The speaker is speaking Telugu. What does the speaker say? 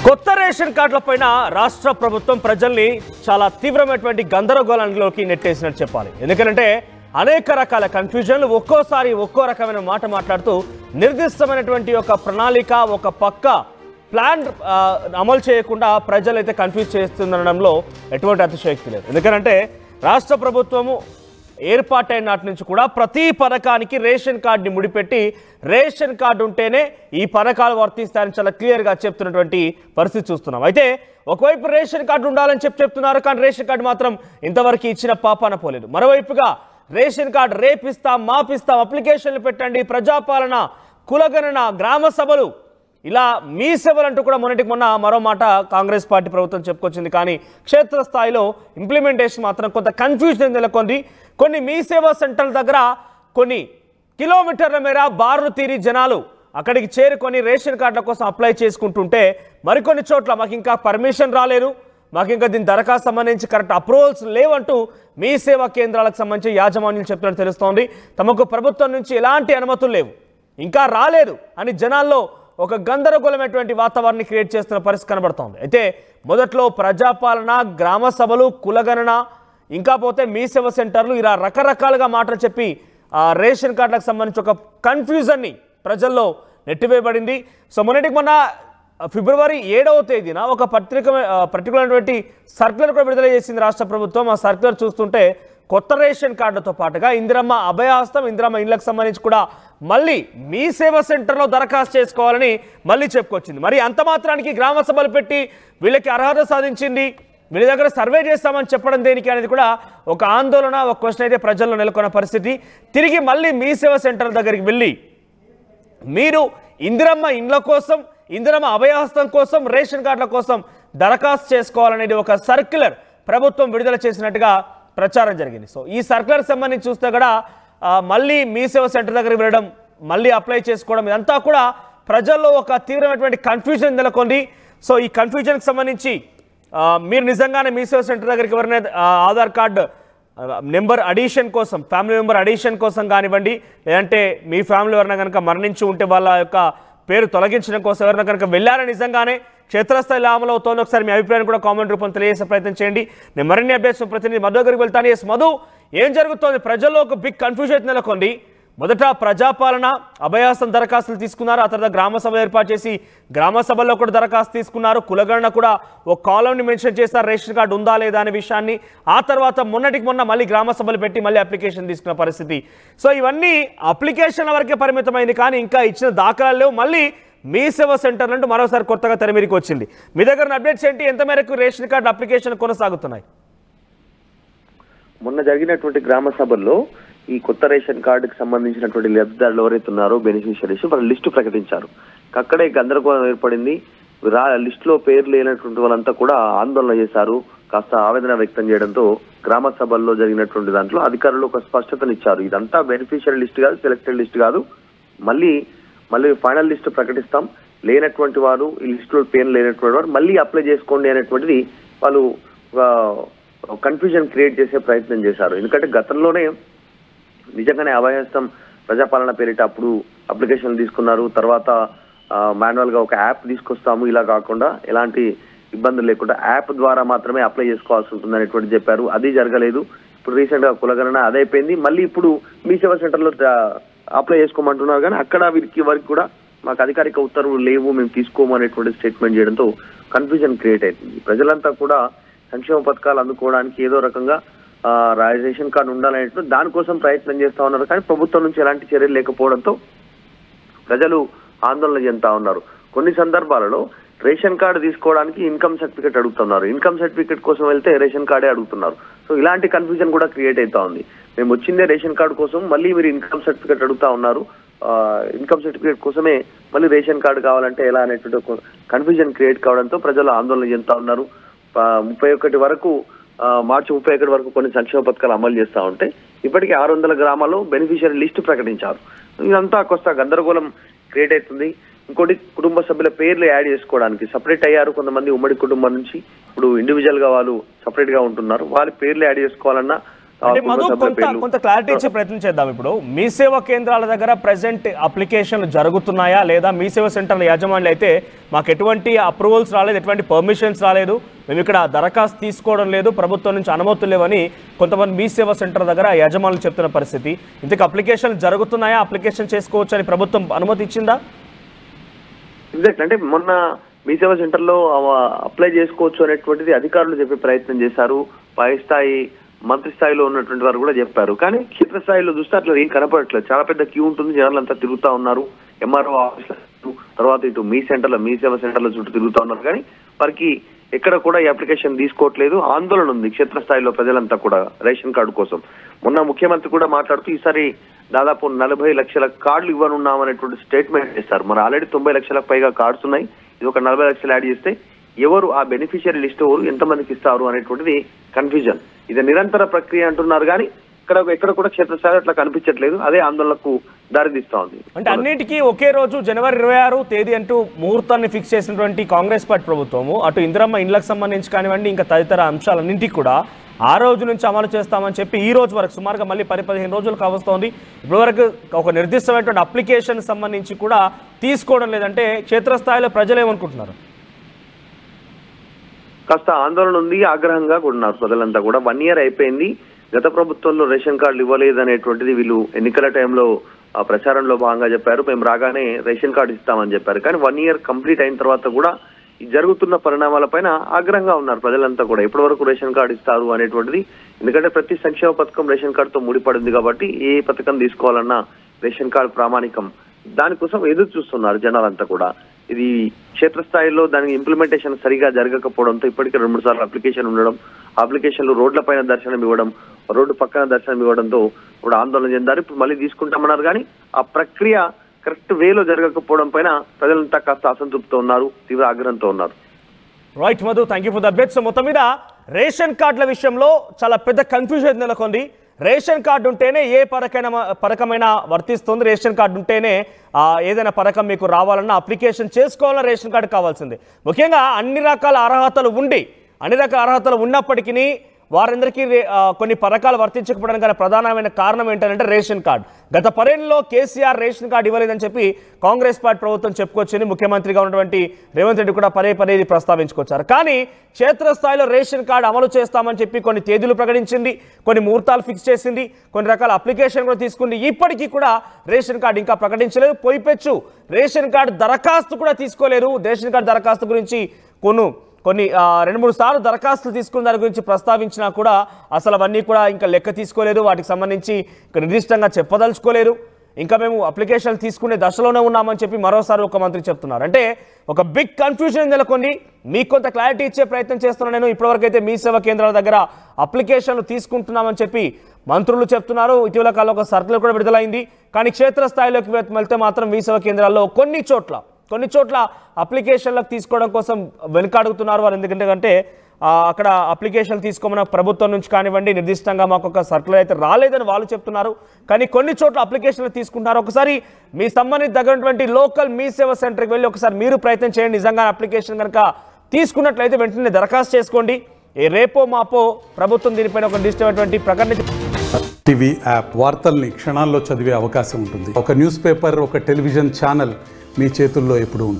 కొత్త రేషన్ కార్డుల పైన రాష్ట్ర ప్రభుత్వం ప్రజల్ని చాలా తీవ్రమైనటువంటి గందరగోళంలోకి నెట్టేసినట్టు చెప్పాలి. ఎందుకంటే అనేక రకాల కన్ఫ్యూజన్లు, ఒక్కోసారి ఒక్కో రకమైన మాట మాట్లాడుతూ నిర్దిష్టమైనటువంటి ఒక ప్రణాళిక, ఒక పక్క ప్లాన్ అమలు చేయకుండా ప్రజలైతే కన్ఫ్యూజ్ చేస్తుందనడంలో ఎటువంటి అతిశయోక్తి లేదు. ఎందుకంటే రాష్ట్ర ప్రభుత్వము ఏర్పాటైన నాటి నుంచి కూడా ప్రతి పథకానికి రేషన్ కార్డుని ముడిపెట్టి రేషన్ కార్డు ఉంటేనే ఈ పథకాలు వర్తిస్తాయని చాలా క్లియర్గా చెప్తున్నటువంటి పరిస్థితి చూస్తున్నాం. అయితే ఒకవైపు రేషన్ కార్డు ఉండాలని చెప్తున్నారు, కానీ రేషన్ కార్డు మాత్రం ఇంతవరకు ఇచ్చిన పాపాన పోలేదు. మరోవైపుగా రేషన్ కార్డు రేపిస్తాం, మాపిస్తాం, అప్లికేషన్లు పెట్టండి, ప్రజాపాలన, కులగణన, గ్రామ సభలు, ఇలా మీ సేవలు అంటూ కూడా మొన్నటికి మొన్న మరో మాట కాంగ్రెస్ పార్టీ ప్రభుత్వం చెప్పుకొచ్చింది. కానీ క్షేత్రస్థాయిలో ఇంప్లిమెంటేషన్ మాత్రం కొంత కన్ఫ్యూజన్ నెలకొంది. కొన్ని మీ సేవా సెంటర్ల దగ్గర కొన్ని కిలోమీటర్ల మేర బారులు తీరి జనాలు అక్కడికి చేరుకొని రేషన్ కార్డుల కోసం అప్లై చేసుకుంటుంటే, మరికొన్ని చోట్ల మాకు ఇంకా పర్మిషన్ రాలేదు, మాకు ఇంకా దీని దరఖాస్తు సంబంధించి కరెక్ట్ అప్రూవల్స్ లేవంటూ మీ సేవా కేంద్రాలకు సంబంధించి యాజమాన్యం చెప్తున్నట్టు తెలుస్తోంది. తమకు ప్రభుత్వం నుంచి ఎలాంటి అనుమతులు లేవు, ఇంకా రాలేదు అని జనాల్లో ఒక గందరగోళమైనటువంటి వాతావరణాన్ని క్రియేట్ చేస్తున్న పరిస్థితి కనబడుతోంది. అయితే మొదట్లో ప్రజాపాలన, గ్రామ సభలు, కులగణన, ఇంకా పోతే మీ సేవ సెంటర్లు, ఇలా రకరకాలుగా మాటలు చెప్పి రేషన్ కార్డులకు సంబంధించి ఒక కన్ఫ్యూజన్ని ప్రజల్లో నెట్టివేయబడింది. సో మొన్నటికి మొన్న ఫిబ్రవరి 7వ తేదీన ఒక పర్టికులర్ సర్క్యులర్ కూడా విడుదల చేసింది రాష్ట్ర ప్రభుత్వం. ఆ సర్క్యులర్ చూస్తుంటే కొత్త రేషన్ కార్డులతో పాటుగా ఇందిరమ్మ అభయహస్తం, ఇందిరమ్మ ఇళ్లకు సంబంధించి కూడా మళ్ళీ మీ సేవా సెంటర్లో దరఖాస్తు చేసుకోవాలని మళ్ళీ చెప్పుకొచ్చింది. మరి అంత మాత్రానికి గ్రామ సభలు పెట్టి వీళ్ళకి అర్హత సాధించింది, వీళ్ళ దగ్గర సర్వే చేస్తామని చెప్పడం దేనికి అనేది కూడా ఒక ఆందోళన, ఒక క్వశ్చన్ అయితే ప్రజల్లో నెలకొన్న పరిస్థితి. తిరిగి మళ్ళీ మీ సేవా సెంటర్ దగ్గరికి వెళ్ళి మీరు ఇందిరమ్మ ఇండ్ల కోసం, ఇందిరమ్మ అభయహస్తం కోసం, రేషన్ కార్డుల కోసం దరఖాస్తు చేసుకోవాలనేది ఒక సర్క్యులర్ ప్రభుత్వం విడుదల చేసినట్టుగా ప్రచారం జరిగింది. సో ఈ సర్క్యులర్ సంబంధించి చూస్తే కూడా మళ్ళీ మీ సేవ సెంటర్ దగ్గరికి వెళ్ళడం, మళ్ళీ అప్లై చేసుకోవడం, ఇదంతా కూడా ప్రజల్లో ఒక తీవ్రమైనటువంటి కన్ఫ్యూజన్ నెలకొంది. సో ఈ కన్ఫ్యూజన్కి సంబంధించి మీరు నిజంగానే మీ సేవ సెంటర్ దగ్గరికి ఎవరైనా ఆధార్ కార్డు నెంబర్ అడిషన్ కోసం, ఫ్యామిలీ మెంబర్ అడిషన్ కోసం కానివ్వండి, లేదంటే మీ ఫ్యామిలీ ఎవరైనా కనుక మరణించి ఉంటే వాళ్ళ యొక్క పేరు తొలగించడం కోసం ఎవరైనా కనుక వెళ్ళారని నిజంగానే క్షేత్రస్థాయిలో అమలు అవుతోంది, ఒకసారి మీ అభిప్రాయాన్ని కూడా కామెంట్ రూపంలో తెలియజేసే ప్రయత్నం చేయండి. నేను మరిన్ని అప్డేట్స్ ప్రతినిధి మధు దగ్గరికి వెళ్తాను. ఎస్ మధు, ఏం జరుగుతోంది? ప్రజల్లో ఒక బిగ్ కన్ఫ్యూజన్ నెలకొంది. మొదట ప్రజాపాలన అభయహస్తం దరఖాస్తులు తీసుకున్నారు, ఆ తర్వాత గ్రామ సభ ఏర్పాటు చేసి గ్రామ సభల్లో కూడా దరఖాస్తు తీసుకున్నారు, కులగణన కూడా ఒక కాలంని మెన్షన్ చేస్తారు రేషన్ కార్డు ఉందా లేదా అనే విషయాన్ని. ఆ తర్వాత మొన్నటికి మొన్న మళ్ళీ గ్రామ సభలు పెట్టి మళ్ళీ అప్లికేషన్ తీసుకున్న పరిస్థితి. సో ఇవన్నీ అప్లికేషన్ల వరకే పరిమితమైంది, కానీ ఇంకా ఇచ్చిన దాఖలాలు లేవు. మళ్ళీ మీ సేవ సెంటర్ అంటూ మరోసారి కొత్తగా తెరమీరికి వచ్చింది. మీ దగ్గర అప్డేట్స్ ఏంటి? ఎంత మేరకు రేషన్ కార్డు అప్లికేషన్ కొనసాగుతున్నాయి? మొన్న జరిగినటువంటి గ్రామ సభల్లో ఈ కొత్త రేషన్ కార్డుకి సంబంధించినటువంటి లబ్ధిదారులు ఎవరైతే ఉన్నారో బెనిఫిషియరీస్ వాళ్ళ లిస్టు ప్రకటించారు. అక్కడే గందరగోళం ఏర్పడింది. లిస్టులో పేరు లేనటువంటి వాళ్ళంతా కూడా ఆందోళన చేశారు, కాస్త ఆవేదన వ్యక్తం చేయడంతో గ్రామ సభల్లో జరిగినటువంటి దాంట్లో అధికారులు ఒక స్పష్టతనిచ్చారు. ఇదంతా బెనిఫిషియరీ లిస్ట్ కాదు, సెలెక్టెడ్ లిస్ట్ కాదు, మళ్ళీ ఫైనల్ లిస్టు ప్రకటిస్తాం, లేనటువంటి వారు ఈ లిస్టులో పేరు లేనటువంటి వారు మళ్ళీ అప్లై చేసుకోండి అనేటువంటిది వాళ్ళు కన్ఫ్యూజన్ క్రియేట్ చేసే ప్రయత్నం చేశారు. ఎందుకంటే గతంలోనే నిజంగానే అభయహస్తం ప్రజాపాలన పేరిట అప్పుడు అప్లికేషన్లు తీసుకున్నారు, తర్వాత మాన్యువల్ గా ఒక యాప్ తీసుకొస్తాము, ఇలా కాకుండా ఎలాంటి ఇబ్బందులు లేకుండా యాప్ ద్వారా మాత్రమే అప్లై చేసుకోవాల్సి ఉంటుంది అనేటువంటి చెప్పారు. అది జరగలేదు. ఇప్పుడు రీసెంట్ గా కులగణన అదైపోయింది, మళ్ళీ ఇప్పుడు మీ సేవా సెంటర్లో అప్లై చేసుకోమంటున్నారు, కానీ అక్కడ వరకు కూడా మాకు అధికారిక ఉత్తర్వులు లేవు, మేము తీసుకోము అనేటువంటి స్టేట్మెంట్ చేయడంతో కన్ఫ్యూజన్ క్రియేట్ అవుతుంది. ప్రజలంతా కూడా సంక్షేమ పథకాలు అందుకోవడానికి ఏదో రకంగా రేషన్ కార్డు ఉండాలనేట్టు దానికోసం ప్రయత్నం చేస్తా ఉన్నారు, కానీ ప్రభుత్వం నుంచి ఎలాంటి చర్యలు లేకపోవడంతో ప్రజలు ఆందోళన చెందుతా ఉన్నారు. కొన్ని సందర్భాలలో రేషన్ కార్డు తీసుకోవడానికి ఇన్కమ్ సర్టిఫికేట్ అడుగుతున్నారు, ఇన్కమ్ సర్టిఫికేట్ కోసం వెళ్తే రేషన్ కార్డే అడుగుతున్నారు. సో ఇలాంటి కన్ఫ్యూజన్ కూడా క్రియేట్ అవుతా ఉంది. మేము వచ్చిందే రేషన్ కార్డు కోసం, మళ్ళీ మీరు ఇన్కమ్ సర్టిఫికేట్ అడుగుతా ఉన్నారు, ఇన్కమ్ సర్టిఫికేట్ కోసమే మళ్ళీ రేషన్ కార్డు కావాలంటే ఎలా అనేటువంటి కన్ఫ్యూజన్ క్రియేట్ కావడంతో ప్రజలు ఆందోళన చెందుతా ఉన్నారు. మార్చి 31 వరకు కొన్ని సంక్షేమ పథకాలు అమలు చేస్తా ఉంటే ఇప్పటికీ 600 గ్రామాల్లో బెనిఫిషియరీ లిస్టు ప్రకటించారు. ఇదంతా కొత్త గందరగోళం క్రియేట్ అవుతుంది. ఇంకోటి, కుటుంబ సభ్యుల పేర్లు యాడ్ చేసుకోవడానికి సపరేట్ అయ్యారు కొంతమంది, ఉమ్మడి కుటుంబం నుంచి ఇప్పుడు ఇండివిజువల్ గా వాళ్ళు సపరేట్ గా ఉంటున్నారు, వాళ్ళ పేర్లు యాడ్ చేసుకోవాలన్నా అంటే మధు కొంత క్లారిటీ ఇచ్చే ప్రయత్నం చేద్దాం. ఇప్పుడు మీ సేవా కేంద్రాల దగ్గర ప్రెసెంట్ అప్లికేషన్లు జరుగుతున్నాయా లేదా? మీ సేవా సెంటర్ల యాజమాన్యులు అయితే మాకు ఎటువంటి అప్రూవల్స్ రాలేదు, ఎటువంటి పర్మిషన్స్ రాలేదు, మేము ఇక్కడ దరఖాస్తు తీసుకోవడం లేదు, ప్రభుత్వం నుంచి అనుమతులు లేవని కొంతమంది మీ సేవా సెంటర్ దగ్గర యాజమాన్యులు చెప్తున్న పరిస్థితి. ఇంతకు అప్లికేషన్లు జరుగుతున్నాయా, అప్లికేషన్ చేసుకోవచ్చు అని ప్రభుత్వం అనుమతి ఇచ్చిందా? ఎగ్జాక్ట్. అంటే మొన్న మీ సేవా సెంటర్లో అప్లై చేసుకోవచ్చు అనేటువంటిది అధికారులు చెప్పే ప్రయత్నం చేశారు. పై స్థాయి మంత్రి స్థాయిలో ఉన్నటువంటి వారు కూడా చెప్పారు. కానీ క్షేత్రస్థాయిలో చూస్తే అట్లా ఏం కనపడట్లేదు. చాలా పెద్ద క్యూ ఉంటుంది, జనాలు అంతా తిరుగుతూ ఉన్నారు. ఎంఆర్ఓ ఆఫీస్ తర్వాత ఇటు మీ సెంటర్లో, మీ సేవా సెంటర్ల చుట్టూ తిరుగుతూ ఉన్నారు. కానీ వారికి ఎక్కడ కూడా ఈ అప్లికేషన్ తీసుకోవట్లేదు. ఆందోళన ఉంది క్షేత్రస్థాయిలో ప్రజలంతా కూడా రేషన్ కార్డు కోసం. మొన్న ముఖ్యమంత్రి కూడా మాట్లాడుతూ ఈసారి దాదాపు 40 లక్షల కార్డులు ఇవ్వనున్నాం అనేటువంటి స్టేట్మెంట్ చేస్తారు. మన ఆల్రెడీ 90 లక్షలకు పైగా కార్డ్స్ ఉన్నాయి. ఇది ఒక 40 లక్షలు యాడ్ చేస్తే ఎవరు ఆ బెనిఫిషియరీ లిస్ట్ ఎవరు, ఎంతమందికి ఇస్తారు అనేటువంటిది కన్ఫ్యూజన్. ఇది నిరంతర ప్రక్రియ అంటున్నారు కానీ ఎక్కడ కూడా క్షేత్రస్థాయిలో అట్లా కనిపించట్లేదు. అదే ఆందోళనకు దారితీస్తా ఉంది. అంటే అన్నిటికీ ఒకే రోజు జనవరి 26 తేదీ అంటూ ముహూర్తాన్ని ఫిక్స్ చేసినటువంటి కాంగ్రెస్ పార్టీ ప్రభుత్వము అటు ఇందిరమ్మ ఇండ్లకు సంబంధించి కానివ్వండి, ఇంకా తదితర అంశాలన్నింటికి కూడా ఆ రోజు నుంచి అమలు చేస్తామని చెప్పి ఈ రోజు వరకు సుమారుగా మళ్ళీ 10-15 రోజులు కావస్తోంది. ఇప్పటి వరకు ఒక నిర్దిష్టమైనటువంటి అప్లికేషన్ సంబంధించి కూడా తీసుకోవడం లేదంటే క్షేత్రస్థాయిలో ప్రజలు ఏమనుకుంటున్నారు? కాస్త ఆందోళన ఉంది, ఆగ్రహంగా కూడా ఉన్నారు ప్రజలంతా కూడా. 1 year అయిపోయింది. గత ప్రభుత్వంలో రేషన్ కార్డులు ఇవ్వలేదు అనేటువంటిది వీళ్ళు ఎన్నికల టైంలో ప్రచారంలో భాగంగా చెప్పారు. మేము రాగానే రేషన్ కార్డు ఇస్తామని చెప్పారు. కానీ 1 year కంప్లీట్ అయిన తర్వాత కూడా ఈ జరుగుతున్న పరిణామాలపైన ఆగ్రహంగా ఉన్నారు ప్రజలంతా కూడా. ఎప్పటి వరకు రేషన్ కార్డు ఇస్తారు అనేటువంటిది. ఎందుకంటే ప్రతి సంక్షేమ పథకం రేషన్ కార్డుతో ముడిపడింది కాబట్టి ఏ పథకం తీసుకోవాలన్నా రేషన్ కార్డు ప్రామాణికం. దానికోసం ఎదురు చూస్తున్నారు జనాలంతా కూడా. ఇది క్షేత్రస్థాయిలో దాని ఇంప్లిమెంటేషన్ సరిగా జరగకపోవడంతో ఇప్పటికే 2-3 సార్లు అప్లికేషన్ ఉండడం, అప్లికేషన్లు రోడ్ల పైన దర్శనం ఇవ్వడం, రోడ్డు పక్కన దర్శనం ఇవ్వడంతో కూడా ఆందోళన చెందారు. ఇప్పుడు మళ్ళీ తీసుకుంటామన్నారు కానీ ఆ ప్రక్రియ కరెక్ట్ వేలో జరగకపోవడం పైన ప్రజలంతా కాస్త అసంతృప్తితో ఉన్నారు, తీవ్ర ఆగ్రహంతో ఉన్నారు. Right Madhu, thank you for the update. So మొత్తం మీద రేషన్ కార్డుల విషయంలో చాలా పెద్ద కన్ఫ్యూజన్ నెలకొంది. రేషన్ కార్డు ఉంటేనే ఏ పథకమైనా వర్తిస్తుంది. రేషన్ కార్డు ఉంటేనే ఏదైనా పథకం మీకు రావాలన్నా అప్లికేషన్ చేసుకోవాలన్నా రేషన్ కార్డు కావాల్సిందే. ముఖ్యంగా అన్ని రకాల అర్హతలు ఉన్నప్పటికీ వారందరికీ కొన్ని పథకాలు వర్తించకపోవడానికి గల ప్రధానమైన కారణం ఏంటంటే రేషన్ కార్డు. గత 10 ఏళ్లలో కేసీఆర్ రేషన్ కార్డు ఇవ్వలేదని చెప్పి కాంగ్రెస్ పార్టీ ప్రభుత్వం చెప్పుకొచ్చింది. ముఖ్యమంత్రిగా ఉన్నటువంటి రేవంత్ రెడ్డి కూడా పదే ప్రస్తావించుకొచ్చారు. కానీ క్షేత్రస్థాయిలో రేషన్ కార్డు అమలు చేస్తామని చెప్పి కొన్ని తేదీలు ప్రకటించింది, కొన్ని ముహూర్తాలు ఫిక్స్ చేసింది, కొన్ని రకాల అప్లికేషన్ కూడా తీసుకుంది. ఇప్పటికీ కూడా రేషన్ కార్డు ఇంకా ప్రకటించలేదు. పోయిపెచ్చు రేషన్ కార్డు దరఖాస్తు కూడా తీసుకోలేదు. రేషన్ కార్డు దరఖాస్తు గురించి కొన్ని 2-3 సార్లు దరఖాస్తులు తీసుకున్న దాని గురించి ప్రస్తావించినా కూడా అసలు అవన్నీ కూడా ఇంకా లెక్క తీసుకోలేదు. వాటికి సంబంధించి నిర్దిష్టంగా చెప్పదలుచుకోలేదు. ఇంకా మేము అప్లికేషన్లు తీసుకునే దశలోనే ఉన్నామని చెప్పి మరోసారి ఒక మంత్రి చెప్తున్నారు. అంటే ఒక బిగ్ కన్ఫ్యూజన్ నెలకొంది. మీకు కొంత క్లారిటీ ఇచ్చే ప్రయత్నం చేస్తున్నాను నేను. ఇప్పటివరకు అయితే మీ సేవా కేంద్రాల దగ్గర అప్లికేషన్లు తీసుకుంటున్నామని చెప్పి మంత్రులు చెప్తున్నారు. ఇటీవల కాలంలో ఒక సర్కులర్ కూడా విడుదలైంది. కానీ క్షేత్రస్థాయిలోకి వెళ్తే మాత్రం మీ సేవా కేంద్రాల్లో కొన్ని చోట్ల అప్లికేషన్లకు తీసుకోవడం కోసం వెనుకాడుగుతున్నారు వారు. ఎందుకంటే అక్కడ అప్లికేషన్లు తీసుకోమన్న ప్రభుత్వం నుంచి కానివ్వండి నిర్దిష్టంగా మాకు ఒక సర్కులర్ అయితే రాలేదని వాళ్ళు చెప్తున్నారు. కానీ కొన్ని చోట్ల అప్లికేషన్లు తీసుకుంటున్నారు. ఒకసారి మీ సంబంధిత దగ్గరటువంటి లోకల్ మీ సేవా సెంటర్కి వెళ్ళి ఒకసారి మీరు ప్రయత్నం చేయండి. నిజంగా అప్లికేషన్ కనుక తీసుకున్నట్లయితే వెంటనే దరఖాస్తు చేసుకోండి. రేపో మాపో ప్రభుత్వం దీనిపైన ఒక నిర్దిష్టమైనటువంటి ప్రకటన. టీవీ యాప్ వార్తల్ని క్షణాల్లో చదివే అవకాశం ఉంటుంది. ఒక న్యూస్ పేపర్, ఒక టెలివిజన్ ఛానల్ మీ చేతుల్లో ఎప్పుడు ఉంటుంది.